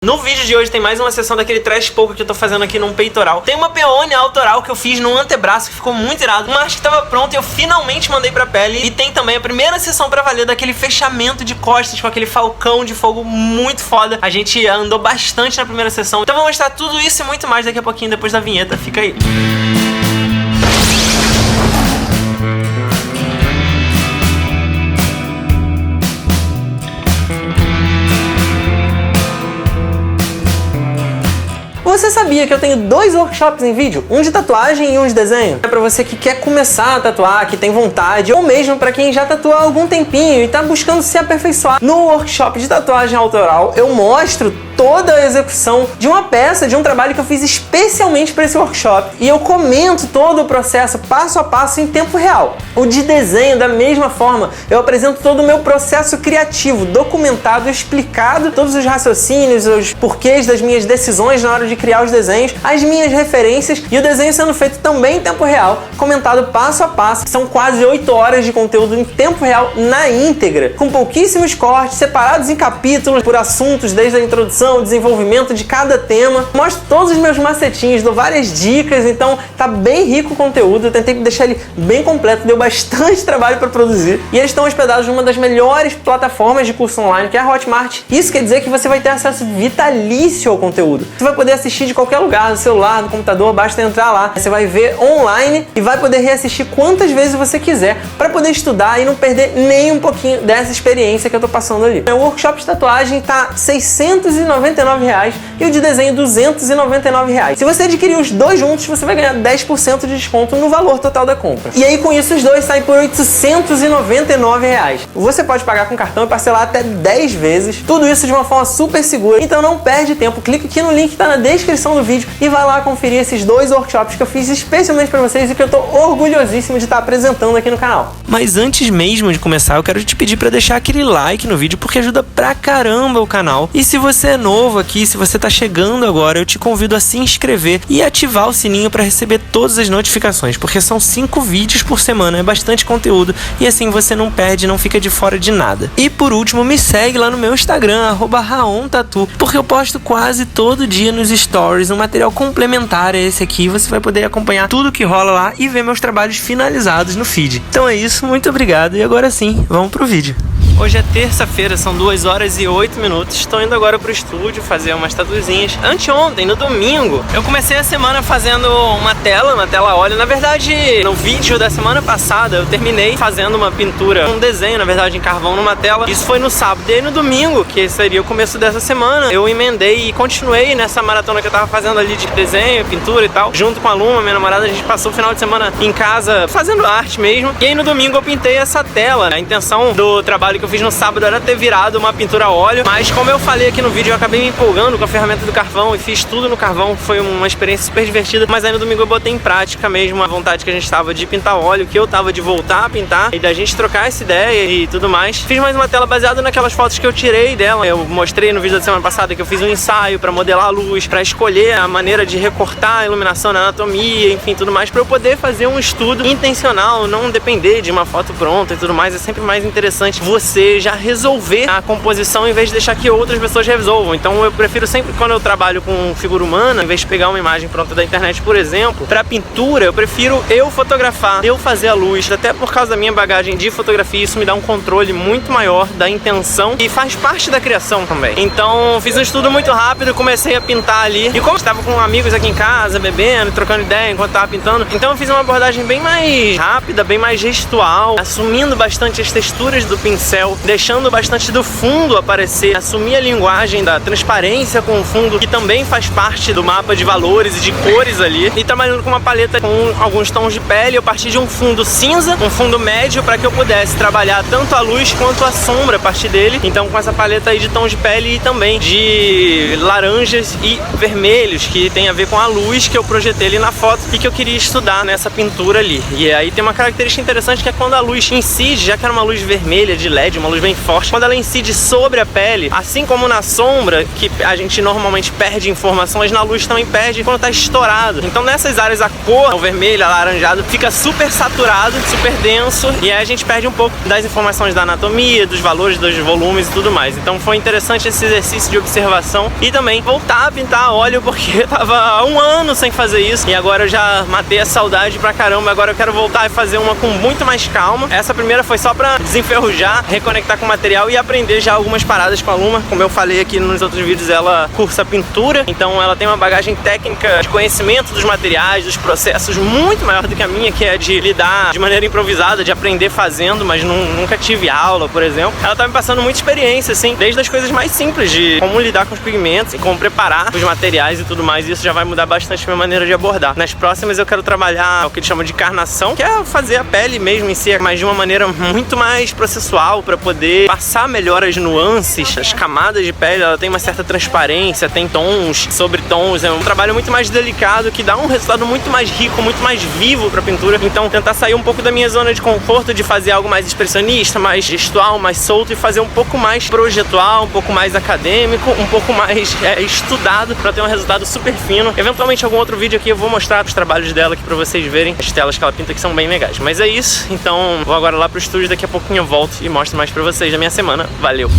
No vídeo de hoje tem mais uma sessão daquele trash poker que eu tô fazendo aqui num peitoral. Tem uma peônia autoral que eu fiz no antebraço que ficou muito irado. Uma arte que tava pronta e eu finalmente mandei pra pele. E tem também a primeira sessão pra valer daquele fechamento de costas com aquele falcão de fogo muito foda. A gente andou bastante na primeira sessão. Então vou mostrar tudo isso e muito mais daqui a pouquinho depois da vinheta. Fica aí. Você sabia que eu tenho dois workshops em vídeo? Um de tatuagem e um de desenho? É pra você que quer começar a tatuar, que tem vontade, ou mesmo pra quem já tatua há algum tempinho e tá buscando se aperfeiçoar. No workshop de tatuagem autoral, eu mostro toda a execução de uma peça, de um trabalho que eu fiz especialmente para esse workshop. E eu comento todo o processo, passo a passo, em tempo real. O de desenho, da mesma forma, eu apresento todo o meu processo criativo, documentado, explicado, todos os raciocínios, os porquês das minhas decisões na hora de criar os desenhos, as minhas referências e o desenho sendo feito também em tempo real, comentado passo a passo. São quase 8 horas de conteúdo em tempo real na íntegra, com pouquíssimos cortes, separados em capítulos por assuntos, desde a introdução, o desenvolvimento de cada tema. Mostro todos os meus macetinhos, dou várias dicas, então tá bem rico o conteúdo. Eu tentei deixar ele bem completo, deu bastante trabalho para produzir. E eles estão hospedados numa das melhores plataformas de curso online, que é a Hotmart. Isso quer dizer que você vai ter acesso vitalício ao conteúdo. Você vai poder assistir de qualquer lugar, no celular, no computador, basta entrar lá. Você vai ver online e vai poder reassistir quantas vezes você quiser para poder estudar e não perder nem um pouquinho dessa experiência que eu tô passando ali. O workshop de tatuagem tá R$ 699 e o de desenho R$ 299. Se você adquirir os dois juntos, você vai ganhar 10% de desconto no valor total da compra. E aí com isso os dois saem por R$ 899. Você pode pagar com cartão e parcelar até 10 vezes. Tudo isso de uma forma super segura. Então não perde tempo, clica aqui no link que tá na descrição do vídeo e vai lá conferir esses dois workshops que eu fiz especialmente para vocês e que eu tô orgulhosíssimo de estar apresentando aqui no canal. Mas antes mesmo de começar, eu quero te pedir para deixar aquele like no vídeo porque ajuda pra caramba o canal. E se você é novo aqui, se você tá chegando agora, eu te convido a se inscrever e ativar o sininho para receber todas as notificações, porque são 5 vídeos por semana, é bastante conteúdo e assim você não perde, não fica de fora de nada. E por último, me segue lá no meu Instagram, @raontatu, porque eu posto quase todo dia nos stories um material complementar a esse aqui. Você vai poder acompanhar tudo que rola lá e ver meus trabalhos finalizados no feed. Então é isso, muito obrigado e agora sim, vamos pro vídeo. Hoje é terça-feira, são 2 horas e 8 minutos. Estou indo agora pro estúdio fazer umas tatuazinhas. Anteontem, no domingo, eu comecei a semana fazendo uma tela óleo. Na verdade, no vídeo da semana passada, eu terminei fazendo uma pintura, um desenho, na verdade, em carvão numa tela. Isso foi no sábado. E aí no domingo, que seria o começo dessa semana, eu emendei e continuei nessa maratona que eu tava fazendo ali de desenho, pintura e tal. Junto com a Luma, minha namorada, a gente passou o final de semana em casa fazendo arte mesmo. E aí no domingo eu pintei essa tela. A intenção do trabalho que eu fiz no sábado era ter virado uma pintura a óleo, mas como eu falei aqui no vídeo, eu acabei me empolgando com a ferramenta do carvão e fiz tudo no carvão. Foi uma experiência super divertida, mas aí no domingo eu botei em prática mesmo a vontade que a gente tava de pintar óleo, que eu tava de voltar a pintar e da gente trocar essa ideia e tudo mais. Fiz mais uma tela baseada naquelas fotos que eu tirei dela. Eu mostrei no vídeo da semana passada que eu fiz um ensaio para modelar a luz, para escolher a maneira de recortar a iluminação na anatomia, enfim, tudo mais, para eu poder fazer um estudo intencional, não depender de uma foto pronta e tudo mais. É sempre mais interessante você já resolver a composição em vez de deixar que outras pessoas resolvam. Então eu prefiro sempre, quando eu trabalho com figura humana, em vez de pegar uma imagem pronta da internet, por exemplo, para pintura, eu prefiro eu fotografar, eu fazer a luz, até por causa da minha bagagem de fotografia. Isso me dá um controle muito maior da intenção e faz parte da criação também. Então fiz um estudo muito rápido, comecei a pintar ali e como estava com amigos aqui em casa, bebendo, trocando ideia enquanto estava pintando, então eu fiz uma abordagem bem mais rápida, bem mais gestual, assumindo bastante as texturas do pincel, deixando bastante do fundo aparecer, assumir a linguagem da transparência com o fundo, que também faz parte do mapa de valores e de cores ali, e trabalhando com uma paleta com alguns tons de pele. Eu parti de um fundo cinza, um fundo médio, para que eu pudesse trabalhar tanto a luz quanto a sombra a partir dele. Então com essa paleta aí de tons de pele e também de laranjas e vermelhos, que tem a ver com a luz que eu projetei ali na foto e que eu queria estudar nessa pintura ali. E aí tem uma característica interessante, que é quando a luz incide, já que era uma luz vermelha de LED, LED, uma luz bem forte. Quando ela incide sobre a pele, assim como na sombra, que a gente normalmente perde informações, na luz também perde quando tá estourado. Então nessas áreas a cor, o vermelho, alaranjado, fica super saturado, super denso, e aí a gente perde um pouco das informações da anatomia, dos valores, dos volumes e tudo mais. Então foi interessante esse exercício de observação e também voltar a pintar a óleo, porque eu tava há um ano sem fazer isso e agora eu já matei a saudade pra caramba. Agora eu quero voltar e fazer uma com muito mais calma. Essa primeira foi só pra desenferrujar, reconectar com o material e aprender já algumas paradas com a Luma. Como eu falei aqui nos outros vídeos, ela cursa pintura, então ela tem uma bagagem técnica de conhecimento dos materiais, dos processos muito maior do que a minha, que é de lidar de maneira improvisada, de aprender fazendo, mas nunca tive aula, por exemplo. Ela tá me passando muita experiência, assim, desde as coisas mais simples, de como lidar com os pigmentos e como preparar os materiais e tudo mais. E isso já vai mudar bastante a minha maneira de abordar. Nas próximas eu quero trabalhar o que eles chamam de carnação, que é fazer a pele mesmo em si, mas de uma maneira muito mais processual, para poder passar melhor as nuances, as camadas de pele. Ela tem uma certa transparência, tem tons sobre tons, é um trabalho muito mais delicado que dá um resultado muito mais rico, muito mais vivo pra pintura. Então tentar sair um pouco da minha zona de conforto, de fazer algo mais expressionista, mais gestual, mais solto, e fazer um pouco mais projetual, um pouco mais acadêmico, um pouco mais estudado, pra ter um resultado super fino. Eventualmente algum outro vídeo aqui eu vou mostrar os trabalhos dela aqui pra vocês verem. As telas que ela pinta que são bem legais. Mas é isso, então vou agora lá pro estúdio, daqui a pouquinho eu volto e mostro mais pra vocês da minha semana. Valeu!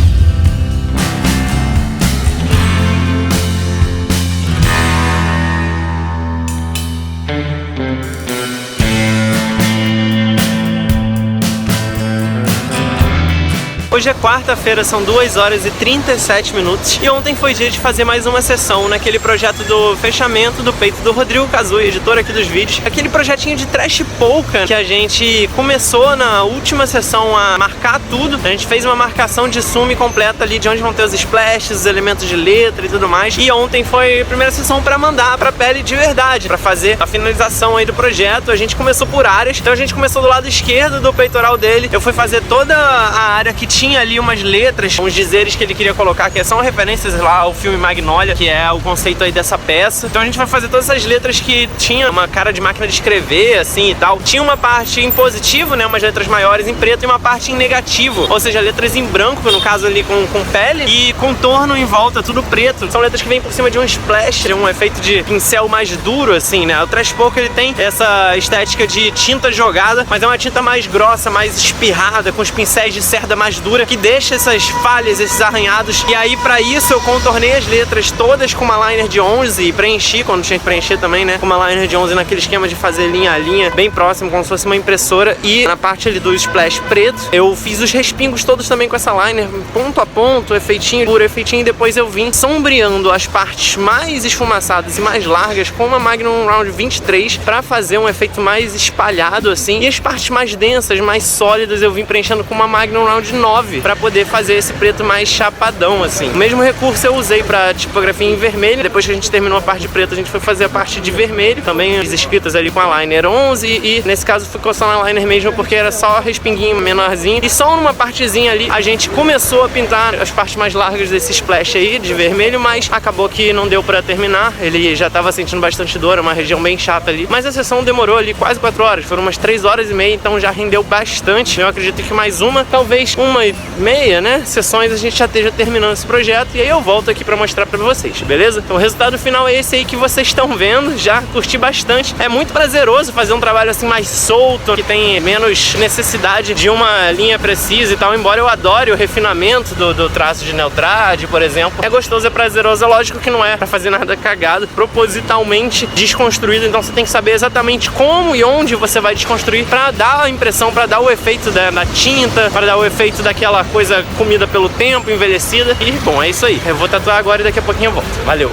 Hoje é quarta-feira, são 2 horas e 37 minutos e ontem foi dia de fazer mais uma sessão naquele projeto do fechamento do peito do Rodrigo Kazuya, editor aqui dos vídeos. Aquele projetinho de trash polka que a gente começou na última sessão a marcar tudo. A gente fez uma marcação de sumi completa ali de onde vão ter os splashes, os elementos de letra e tudo mais. E ontem foi a primeira sessão para mandar pra pele de verdade, para fazer a finalização aí do projeto. A gente começou por áreas, então a gente começou do lado esquerdo do peitoral dele. Eu fui fazer toda a área que tinha ali umas letras, uns dizeres que ele queria colocar, que são referências lá ao filme Magnolia, que é o conceito aí dessa peça. Então a gente vai fazer todas essas letras que tinha uma cara de máquina de escrever, assim e tal. Tinha uma parte em positivo, né, umas letras maiores em preto, e uma parte em negativo, ou seja, letras em branco, no caso ali com pele, e contorno em volta, tudo preto. São letras que vêm por cima de um splash, um efeito de pincel mais duro, assim, né. O trash polka, ele tem essa estética de tinta jogada, mas é uma tinta mais grossa, mais espirrada, com os pincéis de cerda mais dura, que deixa essas falhas, esses arranhados. E aí pra isso eu contornei as letras todas com uma liner de 11 e preenchi, quando tinha que preencher também, né, com uma liner de 11 naquele esquema de fazer linha a linha, bem próximo, como se fosse uma impressora. E na parte ali do splash preto, eu fiz os respingos todos também com essa liner, ponto a ponto, efeitinho puro, efeitinho. E depois eu vim sombreando as partes mais esfumaçadas e mais largas com uma Magnum Round 23 pra fazer um efeito mais espalhado, assim. E as partes mais densas, mais sólidas, eu vim preenchendo com uma Magnum Round 9 pra poder fazer esse preto mais chapadão, assim. O mesmo recurso eu usei pra tipografia em vermelho. Depois que a gente terminou a parte de preto, a gente foi fazer a parte de vermelho. Também as escritas ali com a liner 11 e nesse caso ficou só na liner mesmo, porque era só respinguinho menorzinho. E só numa partezinha ali a gente começou a pintar as partes mais largas desse splash aí de vermelho, mas acabou que não deu pra terminar. Ele já tava sentindo bastante dor, uma região bem chata ali. Mas a sessão demorou ali quase 4 horas. Foram umas 3 horas e meia, então já rendeu bastante. Eu acredito que mais uma, talvez uma e meia, né, sessões a gente já esteja terminando esse projeto, e aí eu volto aqui pra mostrar pra vocês, beleza? Então o resultado final é esse aí que vocês estão vendo. Já curti bastante, é muito prazeroso fazer um trabalho assim mais solto, que tem menos necessidade de uma linha precisa e tal, embora eu adore o refinamento do traço de Neutrad, por exemplo. É gostoso, é prazeroso, é lógico que não é pra fazer nada cagado, propositalmente desconstruído, então você tem que saber exatamente como e onde você vai desconstruir pra dar a impressão, pra dar o efeito da tinta, pra dar o efeito daquela coisa comida pelo tempo, envelhecida. E bom, é isso aí. Eu vou tatuar agora e daqui a pouquinho eu volto. Valeu!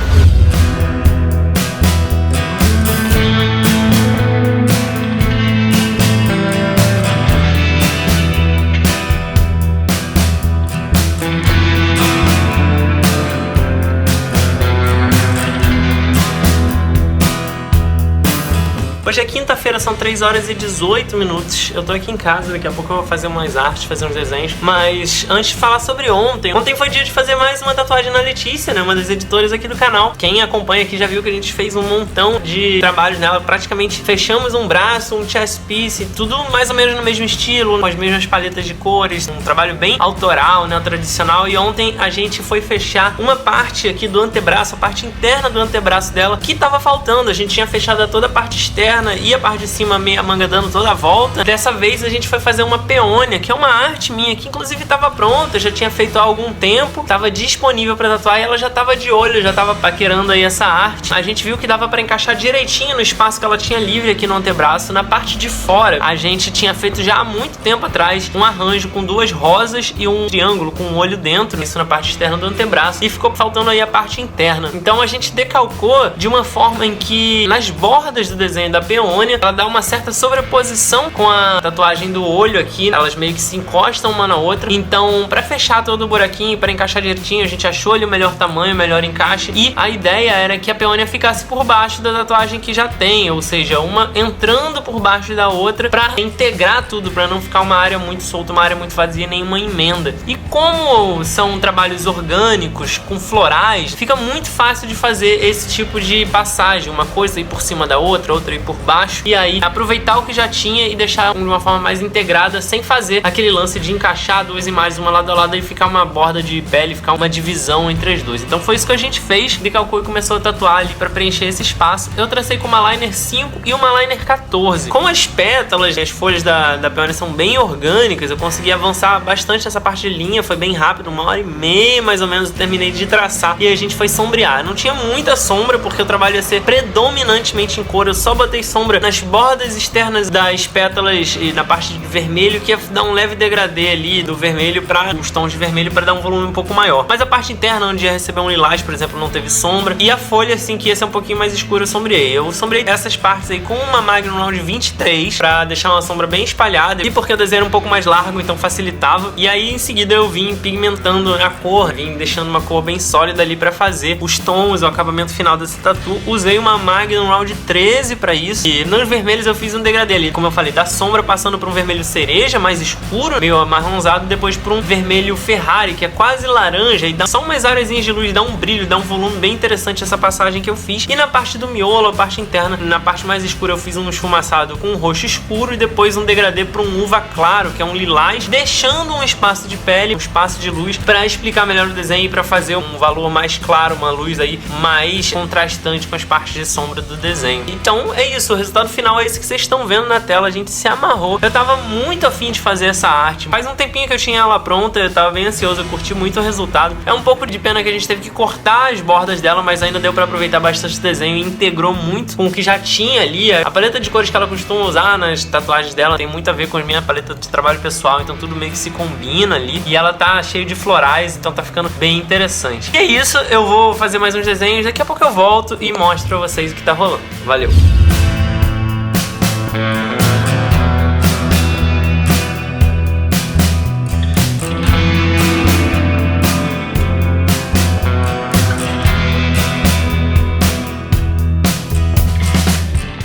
Hoje é quinta-feira, são 3 horas e 18 minutos. Eu tô aqui em casa, daqui a pouco eu vou fazer umas artes, fazer uns desenhos. Mas antes de falar sobre ontem foi dia de fazer mais uma tatuagem na Letícia, né? Uma das editoras aqui do canal. Quem acompanha aqui já viu que a gente fez um montão de trabalhos nela. Praticamente fechamos um braço, um chest piece, tudo mais ou menos no mesmo estilo, com as mesmas paletas de cores. Um trabalho bem autoral, né? Tradicional. E ontem a gente foi fechar uma parte aqui do antebraço, a parte interna do antebraço dela, que tava faltando. A gente tinha fechado toda a parte externa e a parte de cima, meia manga dando toda a volta. Dessa vez a gente foi fazer uma peônia, que é uma arte minha, que inclusive tava pronta, já tinha feito há algum tempo, tava disponível pra tatuar e ela já tava de olho, já tava paquerando aí essa arte. A gente viu que dava pra encaixar direitinho no espaço que ela tinha livre aqui no antebraço. Na parte de fora, a gente tinha feito já há muito tempo atrás um arranjo com 2 rosas e um triângulo com um olho dentro, isso na parte externa do antebraço, e ficou faltando aí a parte interna. Então a gente decalcou de uma forma em que nas bordas do desenho da peônia ela dá uma certa sobreposição com a tatuagem do olho aqui, elas meio que se encostam uma na outra. Então, pra fechar todo o buraquinho, pra encaixar direitinho, a gente achou ali o melhor tamanho, o melhor encaixe, e a ideia era que a peônia ficasse por baixo da tatuagem que já tem, ou seja, uma entrando por baixo da outra pra integrar tudo, pra não ficar uma área muito solta, uma área muito vazia, nenhuma emenda. E como são trabalhos orgânicos, com florais, fica muito fácil de fazer esse tipo de passagem, uma coisa ir por cima da outra, outra ir por baixo, e aí aproveitar o que já tinha e deixar de uma forma mais integrada, sem fazer aquele lance de encaixar 2 imagens uma lado a lado e ficar uma borda de pele, ficar uma divisão entre as 2. Então foi isso que a gente fez, decalcou e começou a tatuar ali para preencher esse espaço. Eu tracei com uma liner 5 e uma liner 14. Como as pétalas, as folhas da peônia são bem orgânicas, eu consegui avançar bastante essa parte de linha, foi bem rápido, 1h30 mais ou menos eu terminei de traçar e a gente foi sombrear. Não tinha muita sombra porque o trabalho ia ser predominantemente em cor, eu só botei sombra nas bordas externas das pétalas e na parte de vermelho, que ia dar um leve degradê ali do vermelho para os tons de vermelho para dar um volume um pouco maior. Mas a parte interna, onde ia receber um lilás, por exemplo, não teve sombra, e a folha, assim, que ia ser um pouquinho mais escura, eu sombreei. Eu sombreei essas partes aí com uma Magnum Round 23 para deixar uma sombra bem espalhada, e porque o desenho era um pouco mais largo, então facilitava. E aí em seguida eu vim pigmentando a cor, vim deixando uma cor bem sólida ali para fazer os tons, o acabamento final desse tatu. Usei uma Magnum Round 13 para isso, e nos vermelhos eu fiz um degradê ali, como eu falei, da sombra passando para um vermelho cereja mais escuro, meio amarronzado, depois para um vermelho Ferrari, que é quase laranja, e dá só umas áreazinhas de luz, dá um brilho, dá um volume bem interessante essa passagem que eu fiz. E na parte do miolo, a parte interna, na parte mais escura eu fiz um esfumaçado com um roxo escuro e depois um degradê para um uva claro, que é um lilás, deixando um espaço de pele, um espaço de luz para explicar melhor o desenho e para fazer um valor mais claro, uma luz aí mais contrastante com as partes de sombra do desenho. Então é isso, o resultado final é esse que vocês estão vendo na tela. A gente se amarrou. Eu tava muito afim de fazer essa arte. Faz um tempinho que eu tinha ela pronta, eu tava bem ansioso, eu curti muito o resultado. É um pouco de pena que a gente teve que cortar as bordas dela, mas ainda deu pra aproveitar bastante o desenho e integrou muito com o que já tinha ali. A paleta de cores que ela costuma usar nas tatuagens dela tem muito a ver com a minha paleta de trabalho pessoal, então tudo meio que se combina ali. E ela tá cheio de florais, então tá ficando bem interessante. E é isso, eu vou fazer mais uns desenhos, daqui a pouco eu volto e mostro pra vocês o que tá rolando. Valeu!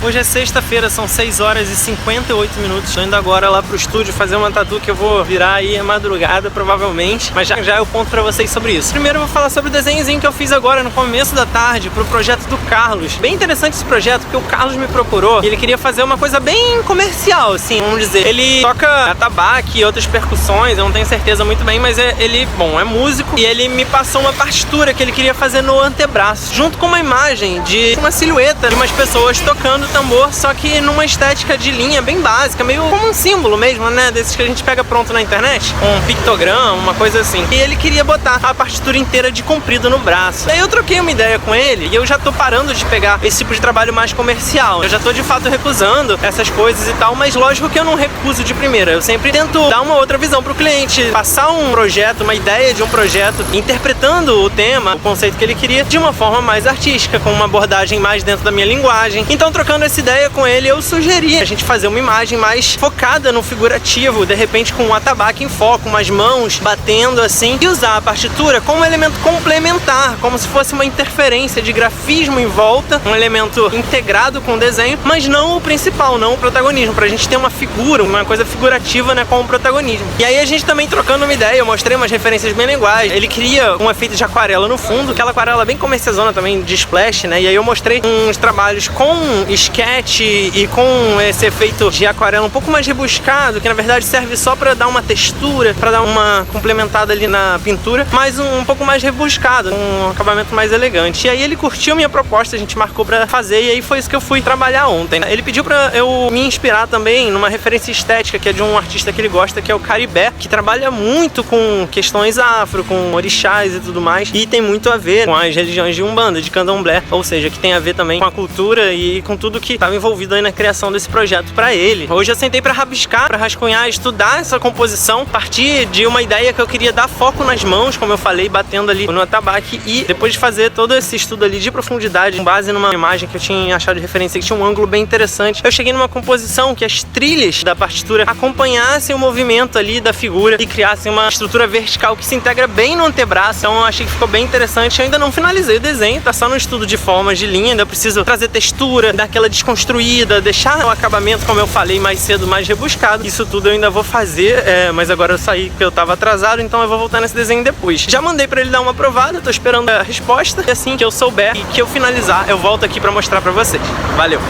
Hoje é sexta-feira, são 6 horas e 58 minutos. Tô indo agora lá pro estúdio fazer uma tatu que eu vou virar aí a madrugada, provavelmente. Mas já eu conto pra vocês sobre isso. Primeiro eu vou falar sobre o desenhozinho que eu fiz agora no começo da tarde pro projeto do Carlos. Bem interessante esse projeto, porque o Carlos me procurou e ele queria fazer uma coisa bem comercial, assim, vamos dizer. Ele toca atabaque e outras percussões, eu não tenho certeza muito bem, mas ele, bom, é músico. E ele me passou uma partitura que ele queria fazer no antebraço, junto com uma imagem de uma silhueta de umas pessoas tocando tambor, só que numa estética de linha bem básica, meio como um símbolo mesmo, né, desses que a gente pega pronto na internet, um pictograma, uma coisa assim. E ele queria botar a partitura inteira de comprido no braço. Daí eu troquei uma ideia com ele e eu já tô parando de pegar esse tipo de trabalho mais comercial. Eu já tô de fato recusando essas coisas e tal, mas lógico que eu não recuso de primeira. Eu sempre tento dar uma outra visão pro cliente, passar um projeto, uma ideia de um projeto, interpretando o tema, o conceito que ele queria de uma forma mais artística, com uma abordagem mais dentro da minha linguagem. Então, trocando trocando essa ideia com ele, eu sugeri a gente fazer uma imagem mais focada no figurativo, de repente com um atabaque em foco, umas mãos batendo assim, e usar a partitura como um elemento complementar, como se fosse uma interferência de grafismo em volta, um elemento integrado com o desenho, mas não o principal, não o protagonismo, pra gente ter uma figura, uma coisa figurativa, né, com o protagonismo. E aí a gente também trocando uma ideia, eu mostrei umas referências bem legais. Ele queria um efeito de aquarela no fundo, aquela aquarela bem comercializona também, de splash, né, e aí eu mostrei uns trabalhos com sketch e com esse efeito de aquarela um pouco mais rebuscado, que na verdade serve só pra dar uma textura, pra dar uma complementada ali na pintura, mas um pouco mais rebuscado, um acabamento mais elegante. E aí ele curtiu minha proposta, a gente marcou pra fazer, e aí foi isso que eu fui trabalhar ontem. Ele pediu pra eu me inspirar também numa referência estética, que é de um artista que ele gosta, que é o Caribé, que trabalha muito com questões afro, com orixás e tudo mais, e tem muito a ver com as religiões de Umbanda, de Candomblé, ou seja, que tem a ver também com a cultura e com tudo que estava envolvido aí na criação desse projeto pra ele. Hoje eu sentei pra rabiscar, pra rascunhar, estudar essa composição, a partir de uma ideia que eu queria dar foco nas mãos, como eu falei, batendo ali no atabaque, e depois de fazer todo esse estudo ali de profundidade, com base numa imagem que eu tinha achado de referência, que tinha um ângulo bem interessante, eu cheguei numa composição que as trilhas da partitura acompanhassem o movimento ali da figura e criassem uma estrutura vertical que se integra bem no antebraço. Então eu achei que ficou bem interessante. Eu ainda não finalizei o desenho, tá só no estudo de formas de linha, ainda preciso trazer textura, dar aquela desconstruída, deixar o acabamento, como eu falei mais cedo, mais rebuscado. Isso tudo eu ainda vou fazer, mas agora eu saí porque eu tava atrasado, então eu vou voltar nesse desenho depois. Já mandei pra ele dar uma aprovada, tô esperando a resposta, e assim que eu souber e que eu finalizar, eu volto aqui pra mostrar pra vocês. Valeu!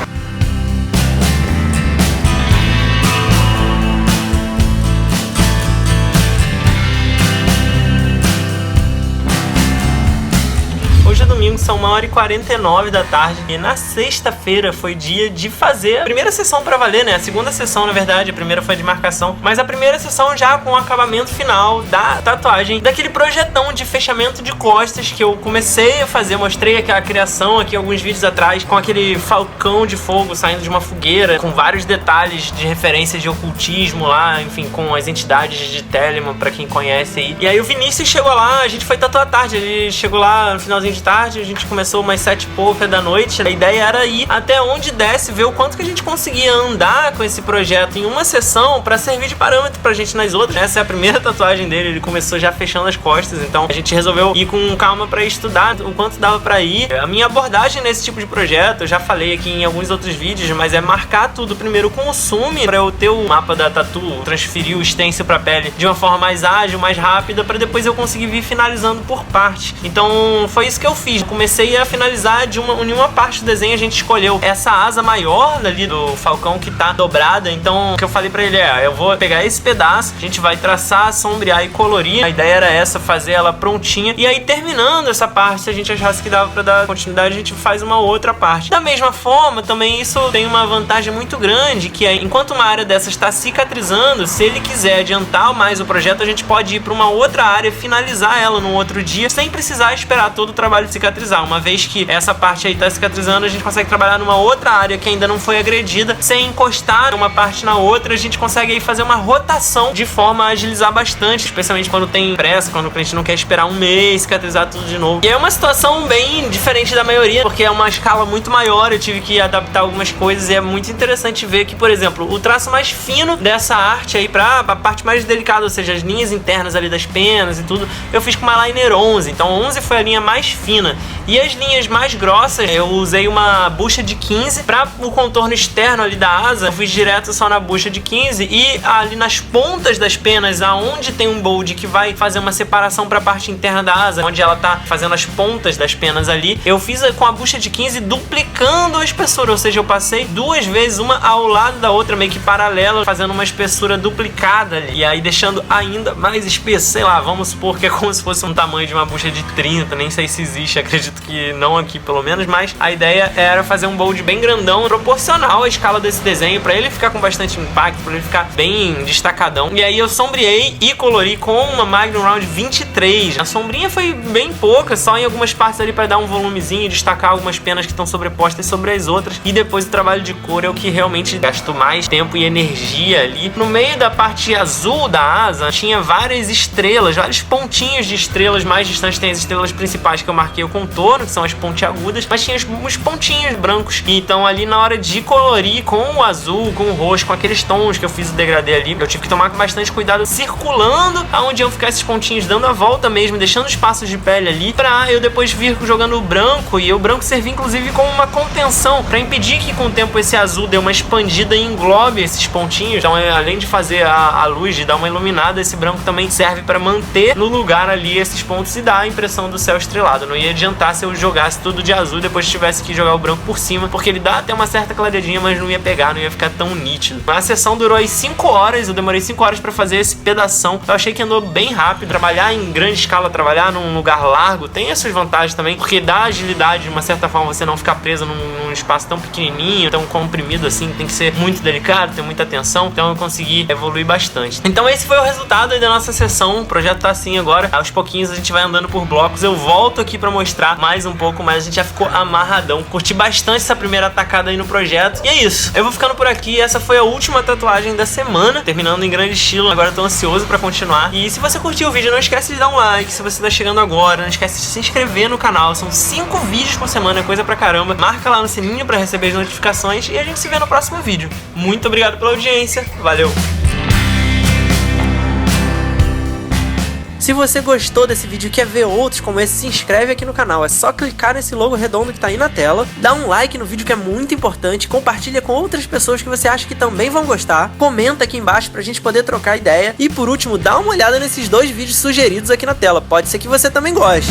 Hoje é domingo, são 1h49 da tarde, e na sexta-feira foi dia de fazer a primeira sessão pra valer, né? A segunda sessão, na verdade, a primeira foi de marcação, mas a primeira sessão já com o acabamento final da tatuagem, daquele projetão de fechamento de costas que eu comecei a fazer. Mostrei aqui a criação aqui alguns vídeos atrás, com aquele falcão de fogo saindo de uma fogueira, com vários detalhes de referências de ocultismo lá, enfim, com as entidades de Telemann, pra quem conhece aí. E aí o Vinícius chegou lá, a gente foi tatuar à tarde, ele chegou lá no finalzinho de tarde, a gente começou umas 7h30 da noite. A ideia era ir até onde desse, ver o quanto que a gente conseguia andar com esse projeto em uma sessão pra servir de parâmetro pra gente nas outras. Essa é a primeira tatuagem dele, ele começou já fechando as costas, então a gente resolveu ir com calma pra estudar o quanto dava pra ir. A minha abordagem nesse tipo de projeto, eu já falei aqui em alguns outros vídeos, mas é marcar tudo primeiro com o Sumi, pra eu ter o mapa da tatu, transferir o stencil pra pele de uma forma mais ágil, mais rápida, pra depois eu conseguir vir finalizando por parte. Então foi isso que eu fiz. Comecei a finalizar em uma parte do desenho, a gente escolheu essa asa maior ali do falcão que tá dobrada. Então o que eu falei pra ele é, eu vou pegar esse pedaço, a gente vai traçar, sombrear e colorir. A ideia era essa, fazer ela prontinha, e aí terminando essa parte, se a gente achasse que dava pra dar continuidade, a gente faz uma outra parte. Da mesma forma, também isso tem uma vantagem muito grande, que é, enquanto uma área dessa está cicatrizando, se ele quiser adiantar mais o projeto, a gente pode ir pra uma outra área, finalizar ela no outro dia, sem precisar esperar todo o trabalho de cicatrizar. Uma vez que essa parte aí tá cicatrizando, a gente consegue trabalhar numa outra área que ainda não foi agredida, sem encostar uma parte na outra. A gente consegue aí fazer uma rotação de forma a agilizar bastante, especialmente quando tem pressa, quando o cliente não quer esperar um mês, cicatrizar tudo de novo. E é uma situação bem diferente da maioria, porque é uma escala muito maior, eu tive que adaptar algumas coisas, e é muito interessante ver que, por exemplo, o traço mais fino dessa arte aí pra a parte mais delicada, ou seja, as linhas internas ali das penas e tudo, eu fiz com uma liner 11, então 11 foi a linha mais fina. E as linhas mais grossas, eu usei uma bucha de 15 para o contorno externo ali da asa, eu fiz direto só na bucha de 15, e ali nas pontas das penas, aonde tem um bold que vai fazer uma separação para a parte interna da asa, onde ela tá fazendo as pontas das penas ali, eu fiz com a bucha de 15 duplicando a espessura, ou seja, eu passei duas vezes, uma ao lado da outra, meio que paralela, fazendo uma espessura duplicada ali, e aí deixando ainda mais espesso, sei lá, vamos supor que é como se fosse um tamanho de uma bucha de 30, nem sei se existe, acredito que não aqui pelo menos, mas a ideia era fazer um bold bem grandão, proporcional à escala desse desenho, pra ele ficar com bastante impacto, pra ele ficar bem destacadão. E aí eu sombreei e colori com uma Magnum Round 23. A sombrinha foi bem pouca, só em algumas partes ali pra dar um volumezinho, destacar algumas penas que estão sobrepostas sobre as outras, e depois o trabalho de cor é o que realmente gastou mais tempo e energia ali. No meio da parte azul da asa tinha várias estrelas, vários pontinhos de estrelas mais distantes, tem as estrelas principais que eu marquei o contorno, retorno, que são as pontiagudas, mas tinha uns pontinhos brancos. Então ali na hora de colorir com o azul, com o roxo, com aqueles tons que eu fiz o degradê ali, eu tive que tomar bastante cuidado circulando aonde iam ficar esses pontinhos, dando a volta mesmo, deixando espaços de pele ali, pra eu depois vir jogando o branco, e o branco servir inclusive como uma contenção, pra impedir que com o tempo esse azul dê uma expandida e englobe esses pontinhos. Então além de fazer a luz, de dar uma iluminada, esse branco também serve pra manter no lugar ali esses pontos e dar a impressão do céu estrelado. Não ia adiantar se eu jogasse tudo de azul e depois tivesse que jogar o branco por cima, porque ele dá até uma certa clareadinha, mas não ia pegar, não ia ficar tão nítido. A sessão durou aí 5 horas, eu demorei 5 horas pra fazer esse pedação. Eu achei que andou bem rápido. Trabalhar em grande escala, trabalhar num lugar largo, tem essas vantagens também, porque dá agilidade, de uma certa forma, você não ficar preso num espaço tão pequenininho, tão comprimido assim, tem que ser muito delicado, ter muita atenção. Então eu consegui evoluir bastante. Então esse foi o resultado aí da nossa sessão. O projeto tá assim agora, aos pouquinhos a gente vai andando por blocos. Eu volto aqui pra mostrar mais um pouco, mas a gente já ficou amarradão. Curti bastante essa primeira atacada aí no projeto. E é isso, eu vou ficando por aqui. Essa foi a última tatuagem da semana, terminando em grande estilo. Agora eu tô ansioso pra continuar. E se você curtiu o vídeo, não esquece de dar um like. Se você tá chegando agora, não esquece de se inscrever no canal. São 5 vídeos por semana, é coisa pra caramba. Marca lá no sininho pra receber as notificações e a gente se vê no próximo vídeo. Muito obrigado pela audiência, valeu! Se você gostou desse vídeo e quer ver outros como esse, se inscreve aqui no canal. É só clicar nesse logo redondo que tá aí na tela, dá um like no vídeo que é muito importante, compartilha com outras pessoas que você acha que também vão gostar, comenta aqui embaixo pra gente poder trocar ideia e por último, dá uma olhada nesses 2 vídeos sugeridos aqui na tela, pode ser que você também goste.